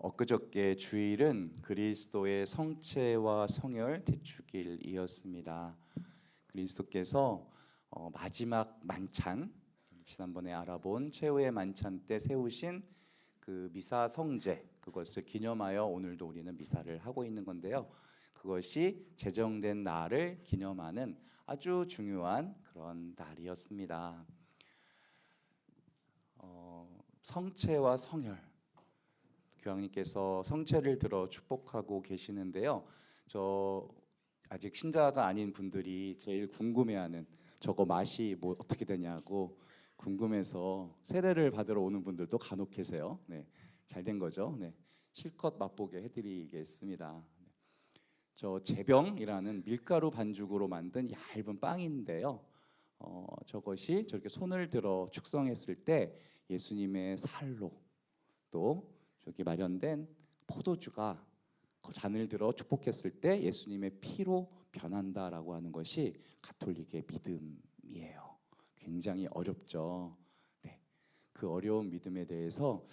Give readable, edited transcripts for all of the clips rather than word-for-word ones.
엊그저께 주일은 그리스도의 성체와 성혈 대축일이었습니다. 그리스도께서 마지막 만찬, 지난번에 알아본 최후의 만찬 때 세우신 그 미사 성제, 그것을 기념하여 오늘도 우리는 미사를 하고 있는 건데요. 그것이 제정된 날을 기념하는 아주 중요한 그런 날이었습니다. 성체와 성혈, 교황님께서 성체를 들어 축복하고 계시는데요. 저 아직 신자가 아닌 분들이 제일 궁금해하는 저거 맛이 뭐 어떻게 되냐고 궁금해서 세례를 받으러 오는 분들도 간혹 계세요. 네, 잘 된 거죠. 네, 실컷 맛보게 해드리겠습니다. 저 제병이라는 밀가루 반죽으로 만든 얇은 빵인데요. 저것이 저렇게 손을 들어 축성했을 때 예수님의 살로, 또 저기 마련된 포도주가 잔을 들어 축복했을 때 예수님의 피로 변한다라고 하는 것이 가톨릭의 믿음이에요. 굉장히 어렵죠. 네, 그 어려운 믿음에 대해서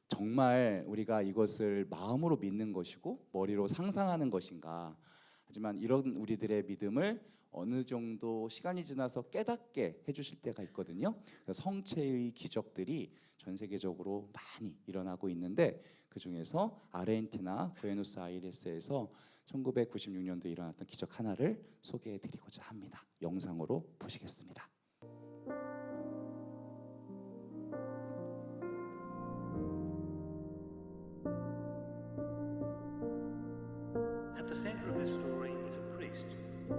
정말 우리가 이것을 마음으로 믿는 것이고 머리로 상상하는 것인가? 하지만 이런 우리들의 믿음을 어느 정도 시간이 지나서 깨닫게 해주실 때가 있거든요. 성체의 기적들이 전 세계적으로 많이 일어나고 있는데, 그 중에서 아르헨티나 부에노스아이레스에서 1996년도에 일어났던 기적 하나를 소개해드리고자 합니다. 영상으로 보시겠습니다. At the center of this story is a priest,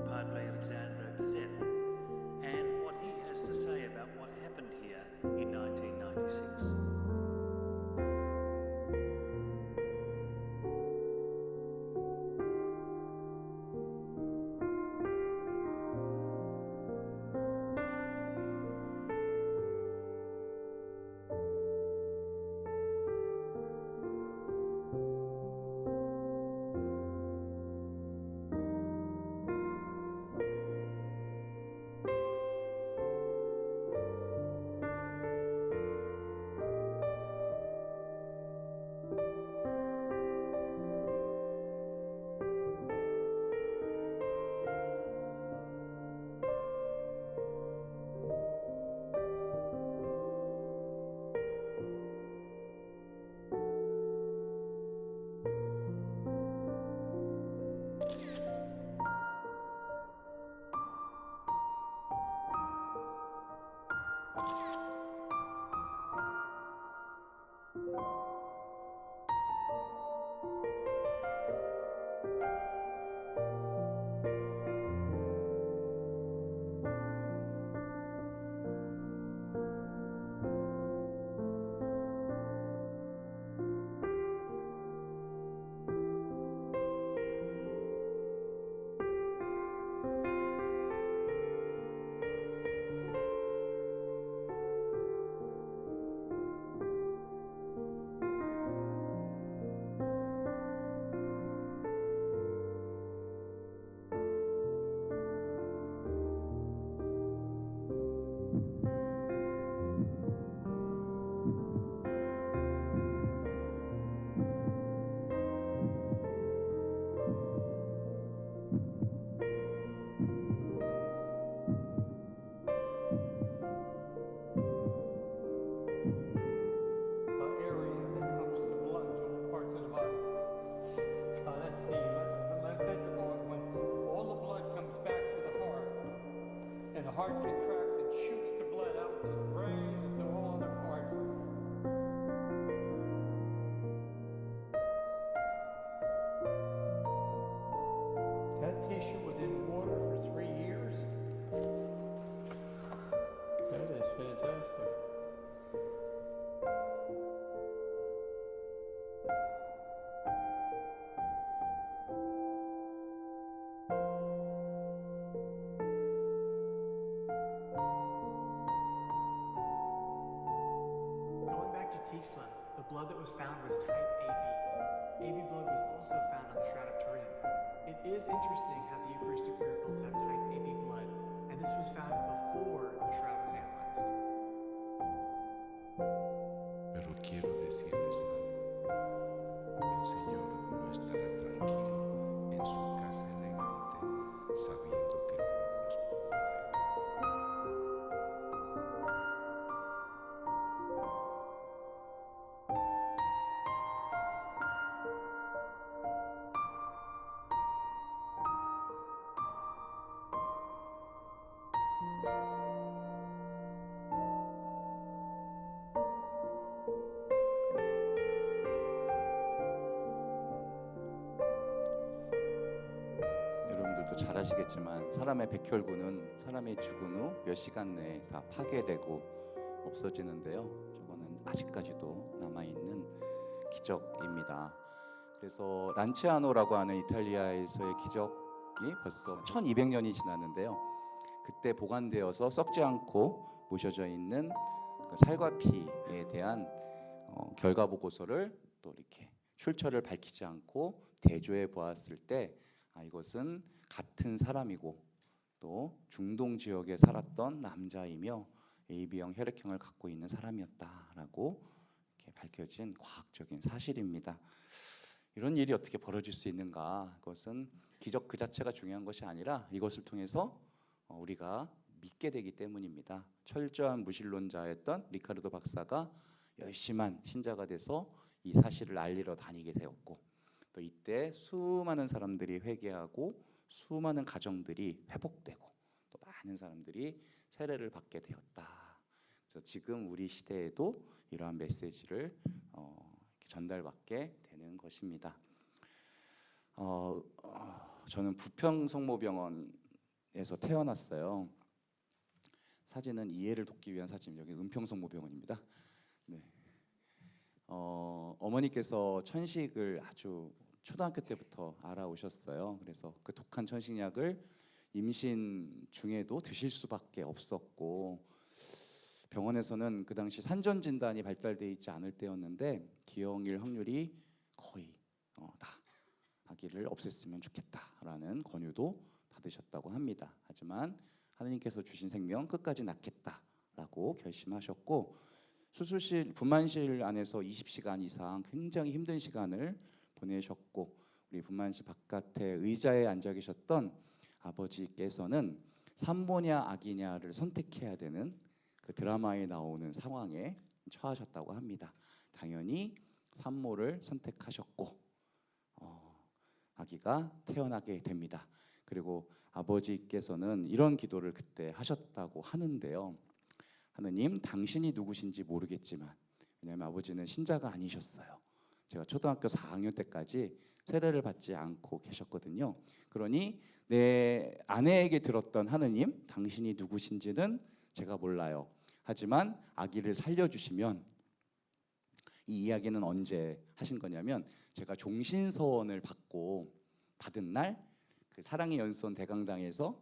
Padre Alexandre Bizet, and what he has to say about what happened here in 1996. The heart contracts and shoots the blood out to the brain and to all other parts. That tissue was in water for 3 years. That is fantastic. Tifla, the blood that was found was type AB. AB blood was also found on the Shroud of Turin. It is interesting how the Eucharistic miracles have type AB blood, and this was found before the Shroud was analyzed. Pero quiero decirles algo. 또 잘 아시겠지만 사람의 백혈구는 사람이 죽은 후 몇 시간 내에 다 파괴되고 없어지는데요. 저거는 아직까지도 남아있는 기적입니다. 그래서 란치아노라고 하는 이탈리아에서의 기적이 벌써 1200년이 지났는데요. 그때 보관되어서 썩지 않고 모셔져 있는 그 살과 피에 대한 결과 보고서를 또 이렇게 출처를 밝히지 않고 대조해 보았을 때 이것은 같은 사람이고 또 중동 지역에 살았던 남자이며 AB형 혈액형을 갖고 있는 사람이었다라고 이렇게 밝혀진 과학적인 사실입니다. 이런 일이 어떻게 벌어질 수 있는가? 그것은 기적 그 자체가 중요한 것이 아니라 이것을 통해서 우리가 믿게 되기 때문입니다. 철저한 무신론자였던 리카르도 박사가 열심한 신자가 돼서 이 사실을 알리러 다니게 되었고, 또 이때 수많은 사람들이 회개하고 수많은 가정들이 회복되고 또 많은 사람들이 세례를 받게 되었다. 그래서 지금 우리 시대에도 이러한 메시지를 전달받게 되는 것입니다. 저는 부평성모병원에서 태어났어요. 사진은 이해를 돕기 위한 사진. 여기 은평성모병원입니다. 네. 어머니께서 천식을 아주 초등학교 때부터 알아오셨어요. 그래서 그 독한 천식약을 임신 중에도 드실 수밖에 없었고, 병원에서는 그 당시 산전 진단이 발달되어 있지 않을 때였는데 기형일 확률이 거의 다 아기를 없앴으면 좋겠다라는 권유도 받으셨다고 합니다. 하지만 하느님께서 주신 생명 끝까지 낳겠다라고 결심하셨고, 수술실 분만실 안에서 20시간 이상 굉장히 힘든 시간을 보내셨고, 우리 분만실 바깥에 의자에 앉아 계셨던 아버지께서는 산모냐 아기냐를 선택해야 되는 그 드라마에 나오는 상황에 처하셨다고 합니다. 당연히 산모를 선택하셨고 아기가 태어나게 됩니다. 그리고 아버지께서는 이런 기도를 그때 하셨다고 하는데요. 하느님, 당신이 누구신지 모르겠지만, 왜냐하면 아버지는 신자가 아니셨어요. 제가 초등학교 4학년 때까지 세례를 받지 않고 계셨거든요. 그러니 내 아내에게 들었던 하느님, 당신이 누구신지는 제가 몰라요. 하지만 아기를 살려주시면, 이 이야기는 언제 하신 거냐면 제가 종신서원을 받은 날 그 사랑의 연수원 대강당에서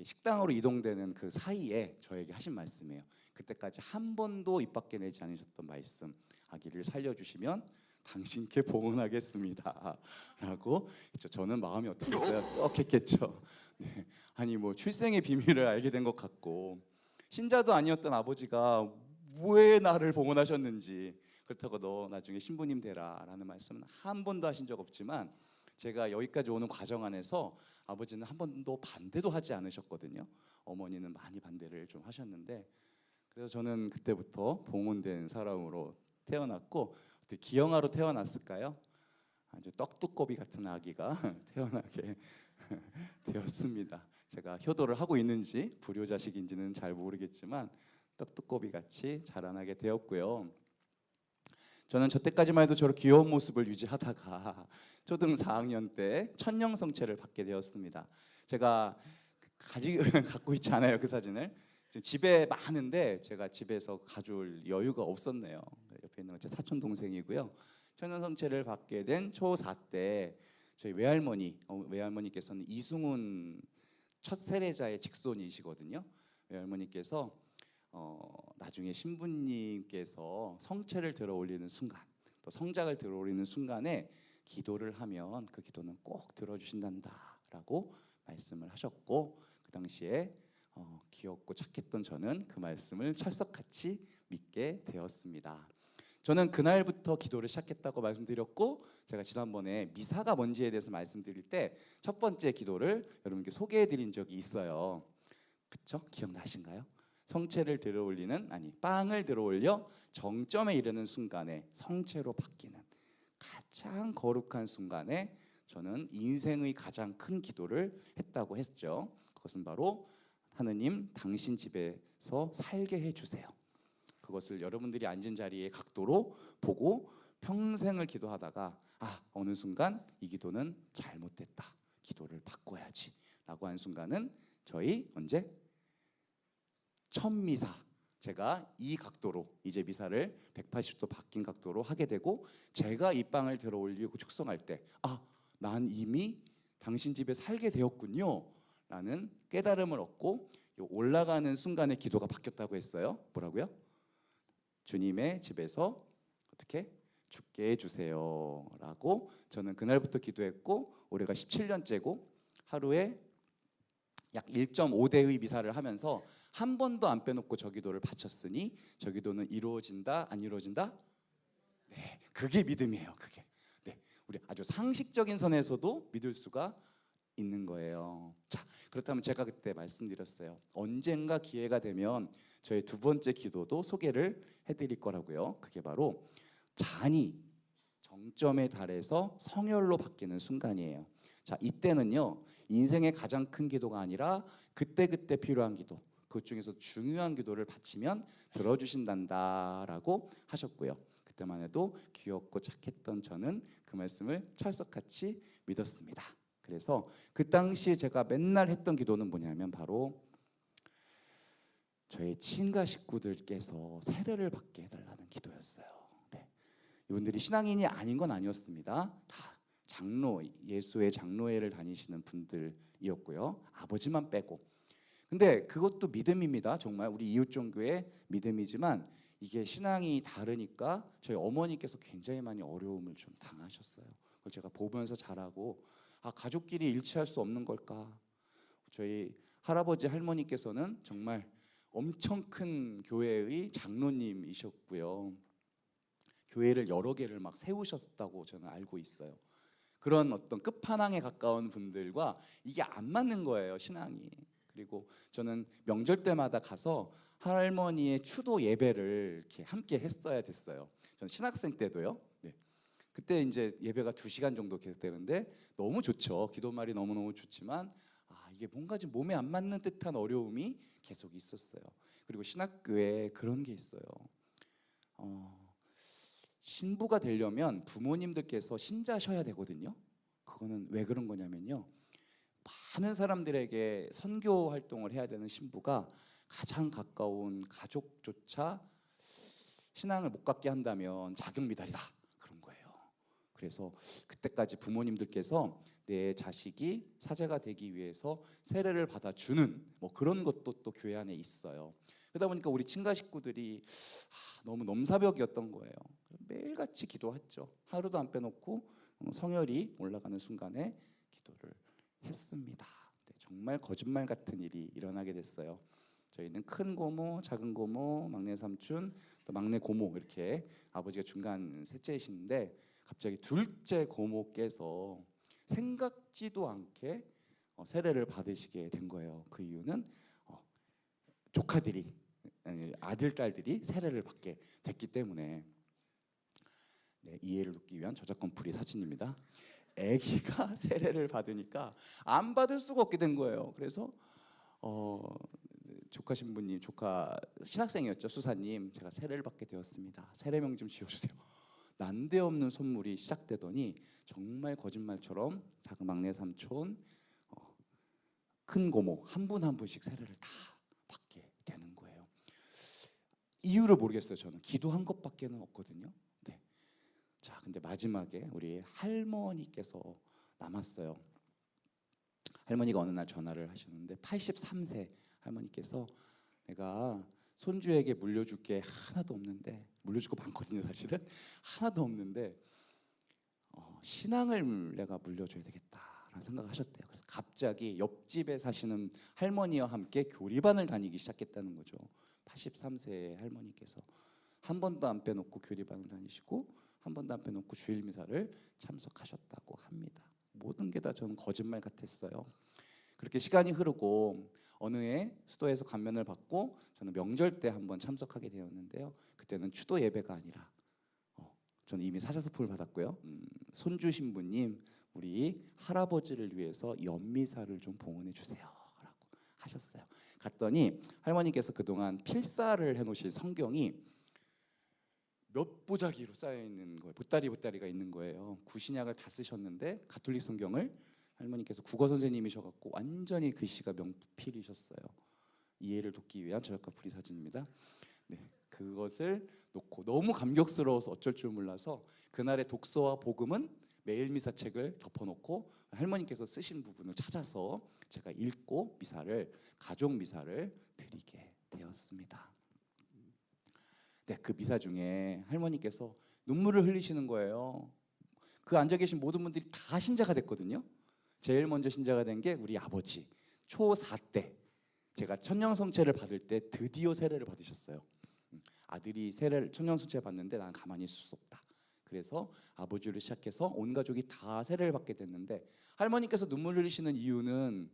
식당으로 이동되는 그 사이에 저에게 하신 말씀이에요. 그때까지 한 번도 입 밖에 내지 않으셨던 말씀, 아기를 살려주시면 당신께 봉헌하겠습니다 라고 했죠. 저는 마음이 어떻겠어요? 떡했겠죠. 네. 아니 뭐 출생의 비밀을 알게 된 것 같고, 신자도 아니었던 아버지가 왜 나를 봉헌하셨는지, 그렇다고 너 나중에 신부님 되라 라는 말씀은 한 번도 하신 적 없지만, 제가 여기까지 오는 과정 안에서 아버지는 한 번도 반대도 하지 않으셨거든요. 어머니는 많이 반대를 좀 하셨는데, 그래서 저는 그때부터 봉헌된 사람으로 태어났고, 어떻게 기형아로 태어났을까요? 아주 떡두꺼비 같은 아기가 태어나게 되었습니다. 제가 효도를 하고 있는지 불효자식인지는 잘 모르겠지만 떡두꺼비 같이 자라나게 되었고요. 저는 저 때까지만 해도 저런 귀여운 모습을 유지하다가 초등 4학년 때 천년성체를 받게 되었습니다. 제가 갖고 있지 않아요, 그 사진을. 집에 많은데 제가 집에서 가져올 여유가 없었네요. 옆에 있는 건 제 사촌 동생이고요. 천년성체를 받게 된 초4 때 저희 외할머니께서는 이승훈 첫 세례자의 직손이시거든요. 외할머니께서 나중에 신부님께서 성체를 들어 올리는 순간, 또 성작을 들어 올리는 순간에 기도를 하면 그 기도는 꼭 들어주신단다라고 말씀을 하셨고, 그 당시에 귀엽고 착했던 저는 그 말씀을 철석같이 믿게 되었습니다. 저는 그날부터 기도를 시작했다고 말씀드렸고, 제가 지난번에 미사가 뭔지에 대해서 말씀드릴 때 첫 번째 기도를 여러분께 소개해드린 적이 있어요. 그쵸? 기억나신가요? 성체를 들어올리는, 빵을 들어올려 정점에 이르는 순간에 성체로 바뀌는 가장 거룩한 순간에 저는 인생의 가장 큰 기도를 했다고 했죠. 그것은 바로 하느님, 당신 집에서 살게 해주세요. 그것을 여러분들이 앉은 자리의 각도로 보고 평생을 기도하다가 어느 순간 이 기도는 잘못됐다, 기도를 바꿔야지라고 한 순간은 저희 언제 첫 미사, 제가 이 각도로 이제 미사를 180도 바뀐 각도로 하게 되고, 제가 이 빵을 들어 올리고 축성할 때 난 이미 당신 집에 살게 되었군요 라는 깨달음을 얻고 올라가는 순간에 기도가 바뀌었다고 했어요. 뭐라고요? 주님의 집에서 어떻게 죽게 해주세요 라고 저는 그날부터 기도했고, 올해가 17년째고 하루에 약 1.5대의 미사를 하면서 한 번도 안 빼놓고 저 기도를 바쳤으니 저 기도는 이루어진다 안 이루어진다? 네, 그게 믿음이에요. 그게. 네, 우리 아주 상식적인 선에서도 믿을 수가 있는 거예요. 자, 그렇다면 제가 그때 말씀드렸어요. 언젠가 기회가 되면 저의 두 번째 기도도 소개를 해드릴 거라고요. 그게 바로 잔이 정점에 달해서 성혈로 바뀌는 순간이에요. 자, 이때는요 인생의 가장 큰 기도가 아니라 그때그때 필요한 기도, 그 중에서 중요한 기도를 바치면 들어주신단다라고 하셨고요. 그때만 해도 귀엽고 착했던 저는 그 말씀을 철석같이 믿었습니다. 그래서 그 당시에 제가 맨날 했던 기도는 뭐냐면 바로 저의 친가 식구들께서 세례를 받게 해달라는 기도였어요. 네. 이분들이 신앙인이 아닌 건 아니었습니다. 다 장로, 예수의 장로회를 다니시는 분들이었고요. 아버지만 빼고. 근데 그것도 믿음입니다. 정말 우리 이웃종교의 믿음이지만 이게 신앙이 다르니까 저희 어머니께서 굉장히 많이 어려움을 좀 당하셨어요. 그걸 제가 보면서 자라고, 가족끼리 일치할 수 없는 걸까? 저희 할아버지 할머니께서는 정말 엄청 큰 교회의 장로님이셨고요. 교회를 여러 개를 막 세우셨다고 저는 알고 있어요. 그런 어떤 끝판왕에 가까운 분들과 이게 안 맞는 거예요, 신앙이. 그리고 저는 명절 때마다 가서 할머니의 추도 예배를 이렇게 함께 했어야 됐어요. 저는 신학생 때도요. 네. 그때 이제 예배가 2시간 정도 계속되는데 너무 좋죠. 기도말이 너무너무 좋지만 이게 뭔가 좀 몸에 안 맞는 듯한 어려움이 계속 있었어요. 그리고 신학교에 그런 게 있어요. 신부가 되려면 부모님들께서 신자셔야 되거든요. 그거는 왜 그런 거냐면요, 많은 사람들에게 선교 활동을 해야 되는 신부가 가장 가까운 가족조차 신앙을 못 갖게 한다면 자격 미달이다, 그런 거예요. 그래서 그때까지 부모님들께서 내 자식이 사제가 되기 위해서 세례를 받아주는 그런 것도 또 교회 안에 있어요. 그러다 보니까 우리 친가 식구들이 너무 넘사벽이었던 거예요. 매일같이 기도했죠. 하루도 안 빼놓고 성혈이 올라가는 순간에 기도를 했습니다. 네, 정말 거짓말 같은 일이 일어나게 됐어요. 저희는 큰 고모, 작은 고모, 막내 삼촌, 또 막내 고모, 이렇게 아버지가 중간 셋째이신데 갑자기 둘째 고모께서 생각지도 않게 세례를 받으시게 된 거예요. 그 이유는 조카들이, 아들, 딸들이 세례를 받게 됐기 때문에. 네, 이해를 돕기 위한 저작권 프리 사진입니다. 아기가 세례를 받으니까 안 받을 수가 없게 된 거예요. 그래서 조카 신부님, 조카 신학생이었죠, 수사님, 제가 세례를 받게 되었습니다. 세례명 좀 지어주세요. 난데없는 선물이 시작되더니 정말 거짓말처럼 작은 막내 삼촌, 큰 고모 한 분 한 분씩 세례를 다 받게 되는 거예요. 이유를 모르겠어요. 저는 기도한 것밖에는 없거든요. 네. 자, 근데 마지막에 우리 할머니께서 남았어요. 할머니가 어느 날 전화를 하셨는데 83세 할머니께서 내가 손주에게 물려줄 게 하나도 없는데, 물려줄 거 많거든요 사실은, 하나도 없는데 신앙을 내가 물려줘야 되겠다라는 생각을 하셨대요. 그래서 갑자기 옆집에 사시는 할머니와 함께 교리반을 다니기 시작했다는 거죠. 83세의 할머니께서 한 번도 안 빼놓고 교리반을 다니시고 한 번도 안 빼놓고 주일미사를 참석하셨다고 합니다. 모든 게 다 저는 거짓말 같았어요. 그렇게 시간이 흐르고 어느 해 수도에서 감면을 받고 저는 명절 때 한번 참석하게 되었는데요. 그때는 추도 예배가 아니라 저는 이미 사자서품을 받았고요. 손주 신부님, 우리 할아버지를 위해서 연미사를 좀 봉헌해 주세요 라고 하셨어요. 갔더니 할머니께서 그동안 필사를 해놓으실 성경이 몇 보자기로 쌓여 있는 거예요. 보따리가 있는 거예요. 구신약을 다 쓰셨는데 가톨릭 성경을 할머니께서 국어 선생님이셔갖고 완전히 글씨가 명필이셨어요. 이해를 돕기 위한 저작가 프리 사진입니다. 네, 그것을 놓고 너무 감격스러워서 어쩔 줄 몰라서 그날의 독서와 복음은 매일 미사책을 덮어놓고 할머니께서 쓰신 부분을 찾아서 제가 읽고 가족 미사를 드리게 되었습니다. 네, 그 미사 중에 할머니께서 눈물을 흘리시는 거예요. 그 앉아 계신 모든 분들이 다 신자가 됐거든요. 제일 먼저 신자가 된 게 우리 아버지. 초4 때 제가 천년성체를 받을 때 드디어 세례를 받으셨어요. 아들이 천년성체 받는데 난 가만히 있을 수 없다. 그래서 아버지를 시작해서 온 가족이 다 세례를 받게 됐는데, 할머니께서 눈물 흘리시는 이유는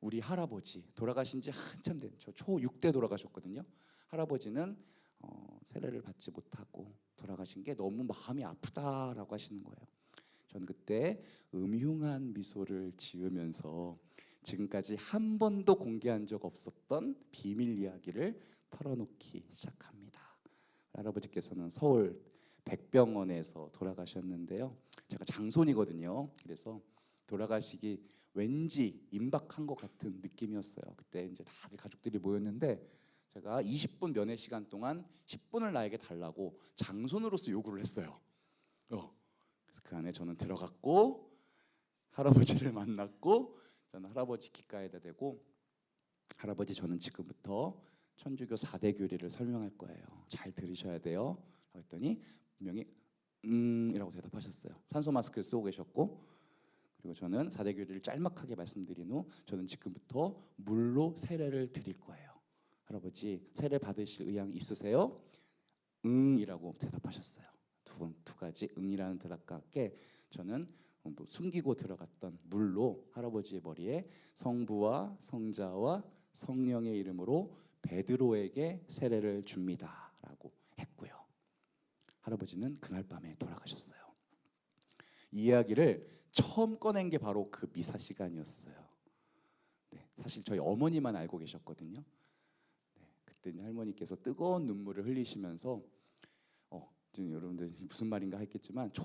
우리 할아버지 돌아가신 지 한참 된, 저 초6 때 돌아가셨거든요. 할아버지는 세례를 받지 못하고 돌아가신 게 너무 마음이 아프다라고 하시는 거예요. 저는 그때 음흉한 미소를 지으면서 지금까지 한 번도 공개한 적 없었던 비밀 이야기를 털어놓기 시작합니다. 할아버지께서는 서울 백병원에서 돌아가셨는데요. 제가 장손이거든요. 그래서 돌아가시기 왠지 임박한 것 같은 느낌이었어요. 그때 이제 다들 가족들이 모였는데 제가 20분 면회 시간 동안 10분을 나에게 달라고 장손으로서 요구를 했어요. 그래서 그 안에 저는 들어갔고 할아버지를 만났고, 저는 할아버지 귓가에다 대고 할아버지, 저는 지금부터 천주교 4대 교리를 설명할 거예요. 잘 들으셔야 돼요. 했더니 분명히 이라고 대답하셨어요. 산소 마스크를 쓰고 계셨고, 그리고 저는 4대 교리를 짤막하게 말씀드린 후 저는 지금부터 물로 세례를 드릴 거예요. 할아버지, 세례 받으실 의향 있으세요? 응이라고 대답하셨어요. 두 가지 응이라는 대답과 함께 저는 숨기고 들어갔던 물로 할아버지의 머리에 성부와 성자와 성령의 이름으로 베드로에게 세례를 줍니다라고 했고요. 할아버지는 그날 밤에 돌아가셨어요. 이 이야기를 처음 꺼낸 게 바로 그 미사 시간이었어요. 네, 사실 저희 어머니만 알고 계셨거든요. 네, 그때 할머니께서 뜨거운 눈물을 흘리시면서 지금 여러분들 무슨 말인가 했겠지만 초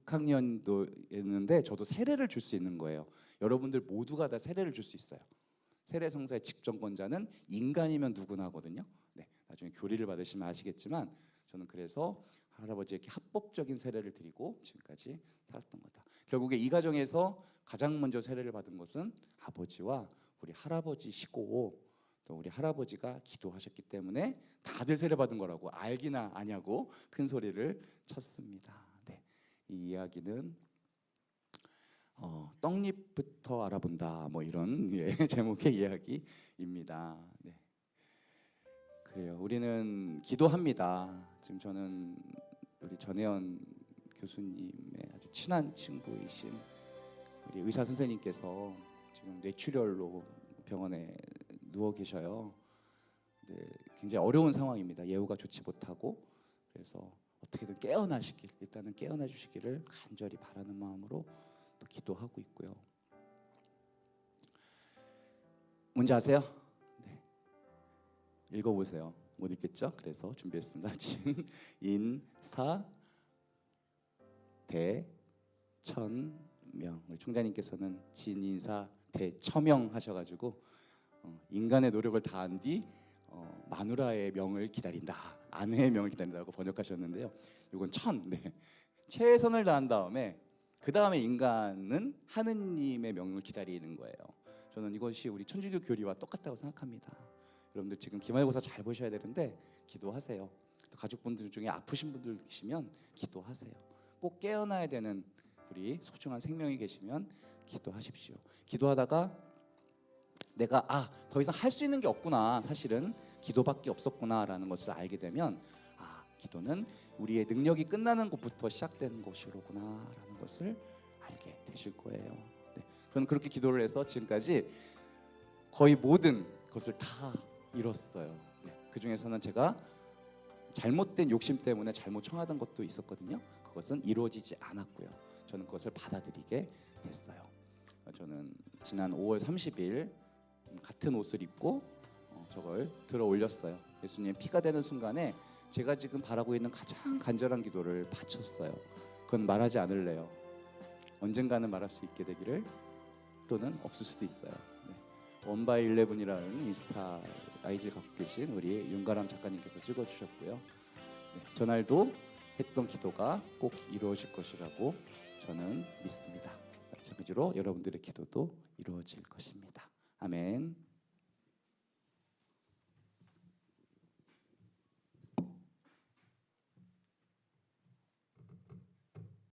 6학년도였는데 저도 세례를 줄 수 있는 거예요. 여러분들 모두가 다 세례를 줄 수 있어요. 세례 성사의 직전권자는 인간이면 누구나 하거든요. 네, 나중에 교리를 받으시면 아시겠지만 저는 그래서 할아버지에게 합법적인 세례를 드리고 지금까지 살았던 거다. 결국에 이 가정에서 가장 먼저 세례를 받은 것은 아버지와 우리 할아버지시고, 또 우리 할아버지가 기도하셨기 때문에 다들 세례 받은 거라고 알기나 아냐고 큰 소리를 쳤습니다. 네, 이 이야기는 떡잎부터 알아본다 뭐 이런 제목의 이야기입니다. 네. 그래요. 우리는 기도합니다. 지금 저는 우리 전혜연 교수님의 아주 친한 친구이신 우리 의사 선생님께서 지금 뇌출혈로 병원에 누워 계셔요. 네, 굉장히 어려운 상황입니다. 예후가 좋지 못하고. 그래서 어떻게든 일단은 깨어나 주시기를 간절히 바라는 마음으로 또 기도하고 있고요. 뭔지 아세요? 네. 읽어보세요. 못 읽겠죠? 그래서 준비했습니다. 진인사 대천명. 우리 총장님께서는 진인사 대처명 하셔가지고 인간의 노력을 다한 뒤 마누라의 명을 기다린다, 아내의 명을 기다린다고 번역하셨는데요. 이건 네. 최선을 다한 다음에 그 다음에 인간은 하느님의 명을 기다리는 거예요. 저는 이것이 우리 천주교 교리와 똑같다고 생각합니다. 여러분들 지금 기말고사 잘 보셔야 되는데 기도하세요. 또 가족분들 중에 아프신 분들 계시면 기도하세요. 꼭 깨어나야 되는 우리 소중한 생명이 계시면 기도하십시오. 기도하다가 내가 더 이상 할 수 있는 게 없구나, 사실은 기도밖에 없었구나라는 것을 알게 되면 기도는 우리의 능력이 끝나는 곳부터 시작되는 것이로구나라는 것을 알게 되실 거예요. 네. 저는 그렇게 기도를 해서 지금까지 거의 모든 것을 다 이뤘어요. 네. 그 중에서는 제가 잘못된 욕심 때문에 잘못 청하던 것도 있었거든요. 그것은 이루어지지 않았고요. 저는 그것을 받아들이게 됐어요. 저는 지난 5월 30일 같은 옷을 입고 저걸 들어 올렸어요. 예수님 피가 되는 순간에 제가 지금 바라고 있는 가장 간절한 기도를 바쳤어요. 그건 말하지 않을래요. 언젠가는 말할 수 있게 되기를, 또는 없을 수도 있어요. 네. 원바이11이라는 인스타 아이디를 갖고 계신 우리 윤가람 작가님께서 찍어주셨고요. 네, 저날도 했던 기도가 꼭 이루어질 것이라고 저는 믿습니다. 마찬가지로 여러분들의 기도도 이루어질 것입니다. 아멘.